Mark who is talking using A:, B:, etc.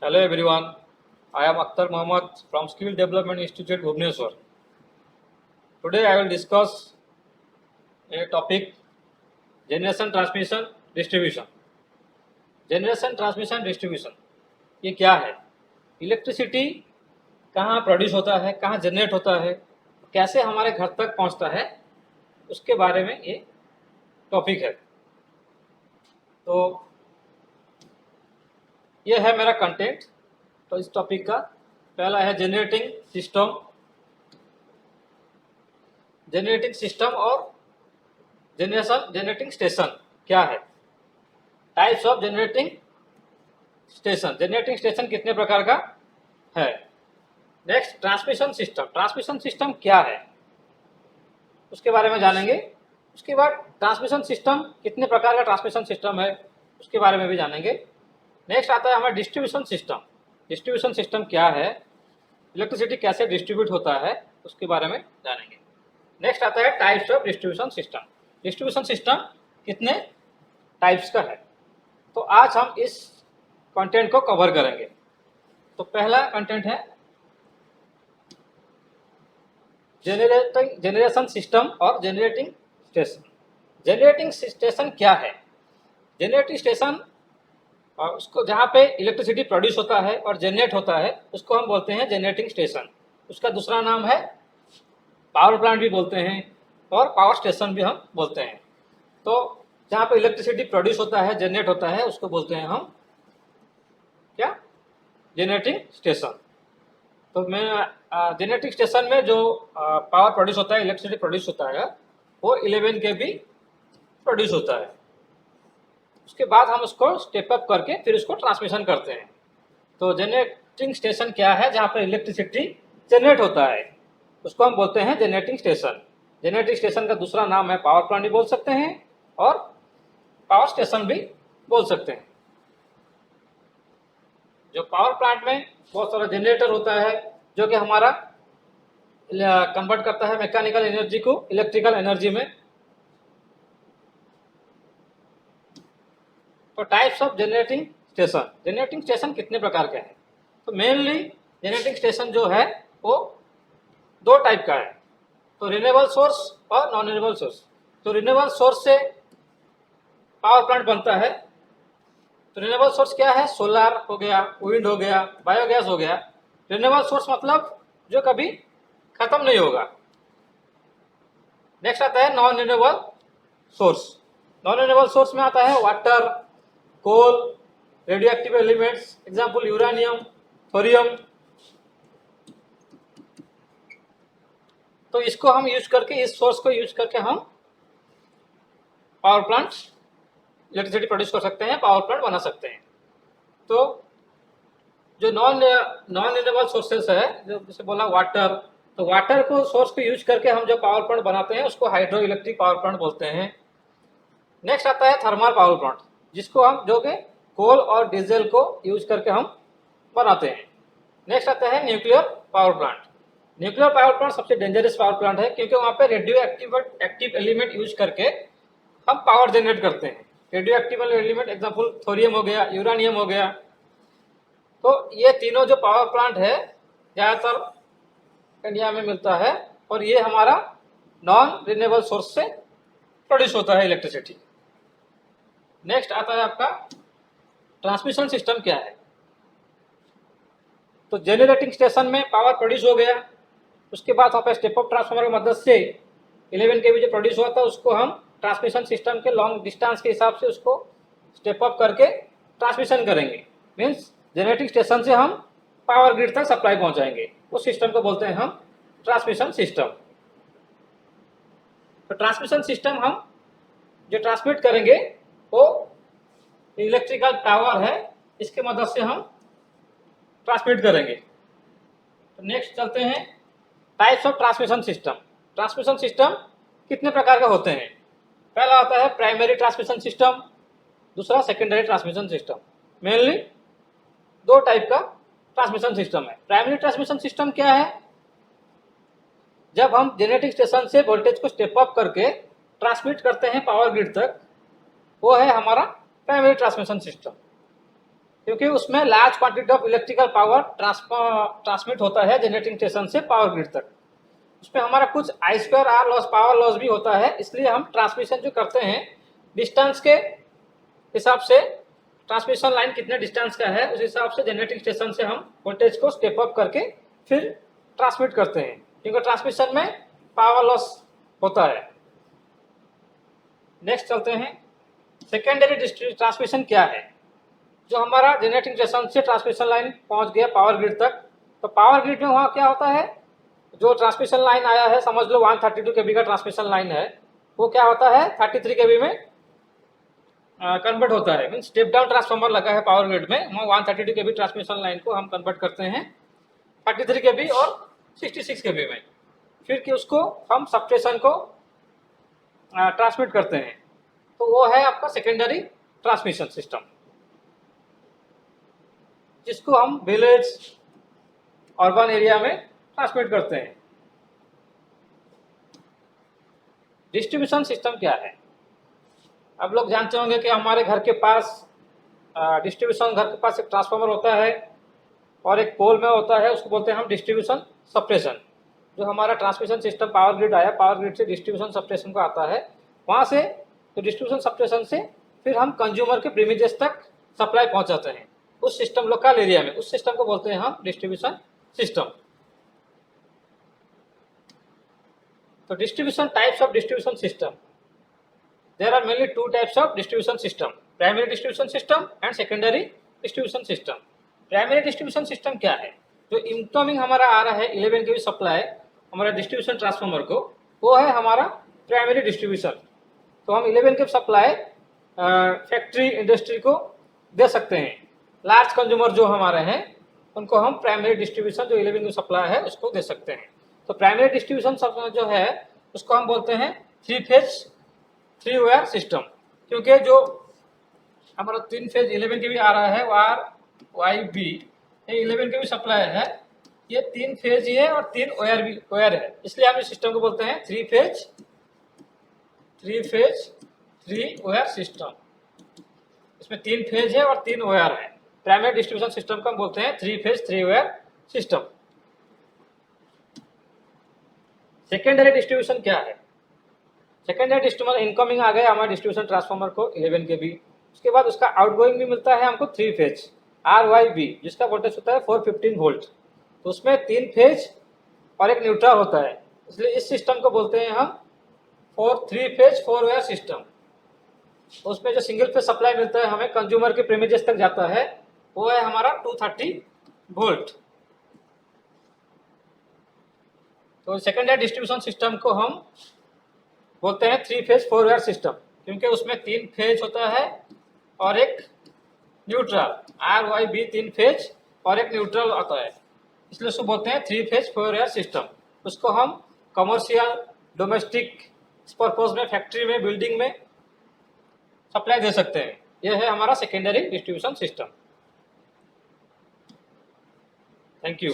A: Hello everyone, I am Akhtar Mohammad from Skill Development Institute, Bhubaneswar. Today I will discuss a topic generation transmission distribution. Generation transmission distribution ये क्या है? Electricity कहाँ produce होता है, कहाँ generate होता है, कैसे हमारे घर तक पहुँचता है, उसके बारे में ये टॉपिक है। तो ये है मेरा कंटेंट। तो इस टॉपिक का पहला है जनरेटिंग सिस्टम और जनरेटिंग स्टेशन क्या है। टाइप्स ऑफ जनरेटिंग स्टेशन कितने प्रकार का है। नेक्स्ट ट्रांसमिशन सिस्टम क्या है उसके बारे में जानेंगे। उसके बाद ट्रांसमिशन सिस्टम कितने प्रकार का ट्रांसमिशन सिस्टम है उसके बारे में भी जानेंगे। नेक्स्ट आता है हमारा डिस्ट्रीब्यूशन सिस्टम क्या है, इलेक्ट्रिसिटी कैसे डिस्ट्रीब्यूट होता है उसके बारे में जानेंगे। नेक्स्ट आता है टाइप्स ऑफ डिस्ट्रीब्यूशन सिस्टम कितने टाइप्स का है। तो आज हम इस कंटेंट को कवर करेंगे। तो पहला कंटेंट है जनरेशन सिस्टम और जनरेटिंग स्टेशन क्या है। जनरेटिंग स्टेशन उसको जहाँ पे इलेक्ट्रिसिटी प्रोड्यूस होता है और जनरेट होता है उसको हम बोलते हैं जनरेटिंग स्टेशन। उसका दूसरा नाम है पावर प्लांट भी बोलते हैं और पावर स्टेशन भी हम बोलते हैं। तो जहाँ पे इलेक्ट्रिसिटी प्रोड्यूस होता है, जनरेट होता है, उसको बोलते हैं हम क्या, जनरेटिंग स्टेशन। तो मैं जनरेटिंग स्टेशन में जो पावर प्रोड्यूस होता है, इलेक्ट्रिसिटी प्रोड्यूस होता है, वो 11 kV प्रोड्यूस होता है। उसके बाद हम उसको स्टेप अप करके फिर उसको ट्रांसमिशन करते हैं। तो जनरेटिंग स्टेशन क्या है, जहाँ पर इलेक्ट्रिसिटी जनरेट होता है उसको हम बोलते हैं जनरेटिंग स्टेशन। जनरेटिंग स्टेशन का दूसरा नाम है पावर प्लांट भी बोल सकते हैं और पावर स्टेशन भी बोल सकते हैं। जो पावर प्लांट में बहुत सारा जनरेटर होता है जो कि हमारा कन्वर्ट करता है मैकेनिकल एनर्जी को इलेक्ट्रिकल एनर्जी में। तो टाइप्स ऑफ जनरेटिंग स्टेशन कितने प्रकार के हैं। तो मेनली जनरेटिंग स्टेशन जो है वो दो टाइप का है। तो रिन्यूएबल सोर्स और नॉन रिन्यूएबल सोर्स। तो रिन्यूएबल सोर्स से पावर प्लांट बनता है। तो रिन्यूएबल सोर्स क्या है, सोलर हो गया, विंड हो गया, बायोगैस हो गया। रिन्यूएबल सोर्स मतलब जो कभी खत्म नहीं होगा। नेक्स्ट आता है non renewable source. Non renewable source में आता है water, coal, radio active elements, example uranium, thorium. तो इसको हम यूज करके, इस सोर्स को यूज करके हम पावर प्लांट इलेक्ट्रिसिटी प्रोड्यूस कर सकते हैं, पावर प्लांट बना सकते हैं। तो जो नॉन रिन्यूएबल सोर्सेस है, जो जैसे बोला वाटर, तो वाटर को सोर्स को यूज करके हम जो पावर प्लांट बनाते हैं उसको हाइड्रो इलेक्ट्रिक पावर प्लांट बोलते हैं। नेक्स्ट आता है थर्मल पावर प्लांट, जिसको हम जो कि कोल और डीजल को यूज करके हम बनाते हैं। नेक्स्ट आता है nuclear power plant. Nuclear power plant सबसे डेंजरस पावर प्लांट है क्योंकि वहाँ पे रेडियो एक्टिव एलिमेंट यूज करके हम पावर जनरेट करते हैं। Radio active element example thorium हो गया, यूरेनियम हो गया। तो ये तीनों जो पावर प्लांट है ज़्यादातर इंडिया में मिलता है और ये हमारा नॉन रिन्यूएबल सोर्स से प्रोड्यूस होता है इलेक्ट्रिसिटी। नेक्स्ट आता है आपका ट्रांसमिशन सिस्टम क्या है। तो जनरेटिंग स्टेशन में पावर प्रोड्यूस हो गया, उसके बाद वहाँ पे स्टेप अप ट्रांसफार्मर की मदद से 11 kV जो प्रोड्यूस हुआ था उसको हम ट्रांसमिशन सिस्टम के लॉन्ग डिस्टेंस के हिसाब से उसको स्टेप अप करके ट्रांसमिशन करेंगे। मीन्स जनरेटिंग स्टेशन से हम पावर ग्रिड तक सप्लाई पहुंचाएंगे। उस सिस्टम को बोलते हैं हम ट्रांसमिशन सिस्टम। तो ट्रांसमिशन सिस्टम हम जो ट्रांसमिट करेंगे वो इलेक्ट्रिकल पावर है, इसके मदद से हम ट्रांसमिट करेंगे। तो नेक्स्ट चलते हैं टाइप्स ऑफ ट्रांसमिशन सिस्टम कितने प्रकार के होते हैं। पहला आता है प्राइमरी ट्रांसमिशन सिस्टम, दूसरा सेकेंडरी ट्रांसमिशन सिस्टम। मेनली दो टाइप का ट्रांसमिशन सिस्टम है। प्राइमरी ट्रांसमिशन सिस्टम क्या है, जब हम जनरेटिंग स्टेशन से वोल्टेज को स्टेप अप करके ट्रांसमिट करते हैं पावर ग्रिड तक, वो है हमारा प्राइमरी ट्रांसमिशन सिस्टम। क्योंकि उसमें large quantity of electrical power transmit होता है जनरेटिंग स्टेशन से पावर ग्रिड तक। उसमें हमारा कुछ I2R लॉस, पावर लॉस भी होता है, इसलिए हम ट्रांसमिशन जो करते हैं डिस्टेंस के हिसाब से, ट्रांसमिशन लाइन कितने डिस्टेंस का है उस हिसाब से जनरेटिंग स्टेशन से हम वोल्टेज को स्टेप अप करके फिर ट्रांसमिट करते हैं, क्योंकि ट्रांसमिशन में पावर लॉस होता है। नेक्स्ट चलते हैं, सेकेंडरी ट्रांसमिशन क्या है। जो हमारा जनरेटिंग स्टेशन से ट्रांसमिशन लाइन पहुंच गया पावर ग्रिड तक, तो पावर ग्रिड में वहाँ क्या होता है, जो ट्रांसमिशन लाइन आया है, समझ लो 132 kV का ट्रांसमिशन लाइन है, वो क्या होता है 33 kV में कन्वर्ट होता है। मीन स्टेप डाउन ट्रांसफार्मर लगा है पावर ग्रिड में, वहाँ 132 kV ट्रांसमिशन लाइन को हम कन्वर्ट करते हैं 33 kV और 66 kV में, फिर कि उसको हम सबस्टेशन को ट्रांसमिट करते हैं। तो वो है आपका सेकेंडरी ट्रांसमिशन सिस्टम, जिसको हम विलेज, अर्बन एरिया में ट्रांसमिट करते हैं। डिस्ट्रीब्यूशन सिस्टम क्या है, अब लोग जानते होंगे कि हमारे घर के पास डिस्ट्रीब्यूशन, घर के पास एक ट्रांसफार्मर होता है और एक पोल में होता है, उसको बोलते हैं हम डिस्ट्रीब्यूशन सबस्टेशन। जो हमारा ट्रांसमिशन सिस्टम पावर ग्रिड आया, पावर ग्रिड से डिस्ट्रीब्यूशन सबस्टेशन को आता है, वहाँ से तो डिस्ट्रीब्यूशन सबस्टेशन से फिर हम कंज्यूमर के प्रीमिजेस तक सप्लाई पहुँचाते हैं उस सिस्टम लोकल एरिया में, उस सिस्टम को बोलते हैं हम डिस्ट्रीब्यूशन सिस्टम। तो distribution types of distribution system, there are mainly two types of distribution system, primary distribution system and secondary distribution system। Primary distribution system क्या है, जो इनकमिंग हमारा आ रहा है 11 kV सप्लाई हमारा डिस्ट्रीब्यूशन ट्रांसफार्मर को, वो है हमारा प्राइमरी डिस्ट्रीब्यूशन। तो हम 11 kV सप्लाई फैक्ट्री इंडस्ट्री को दे सकते हैं। लार्ज कंज्यूमर जो हमारे हैं उनको हम प्राइमरी डिस्ट्रीब्यूशन जो 11 kV सप्लाई है उसको दे सकते हैं। तो प्राइमरी डिस्ट्रीब्यूशन जो है उसको हम बोलते हैं 3 फेज 3 वायर सिस्टम, क्योंकि जो हमारा 3 फेज 11 kV आ रहा है YB, ये 11 kV सप्लाई है, ये 3 फेज ही है और 3 वायर है, इसलिए हम इस सिस्टम को बोलते हैं 3 फेज 3 वायर सिस्टम। इसमें 3 फेज है और 3 वायर है। प्राइमरी डिस्ट्रीब्यूशन सिस्टम को हम बोलते हैं 3 phase 3 wire system. Secondary distribution क्या है, सेकेंडरी डिस्ट्रीब्यूशन इनकमिंग आ गया हमारे डिस्ट्रीब्यूशन ट्रांसफार्मर को 11 kV, उसके बाद उसका आउटगोइंग भी मिलता है हमको 3 फेज RYB, जिसका वोल्टेज होता है 415 वोल्ट। तो उसमें 3 फेज और एक न्यूट्रल होता है, इसलिए इस सिस्टम को बोलते हैं हम 3 फेज 4 वायर सिस्टम। उसमें जो सिंगल फेज सप्लाई मिलता है हमें कंज्यूमर के प्रीमिजेस तक जाता है, वो है हमारा 230 वोल्ट। तो सेकेंडरी डिस्ट्रीब्यूशन सिस्टम को हम बोलते हैं 3 फेज 4 वायर सिस्टम, क्योंकि उसमें 3 फेज होता है और एक न्यूट्रल, RYB 3 फेज और एक न्यूट्रल आता है, इसलिए उसको बोलते हैं 3 फेज 4 वायर सिस्टम। उसको हम कमर्शियल, डोमेस्टिक पर्पज में, फैक्ट्री में, बिल्डिंग में सप्लाई दे सकते हैं। यह है हमारा secondary distribution system. Thank you.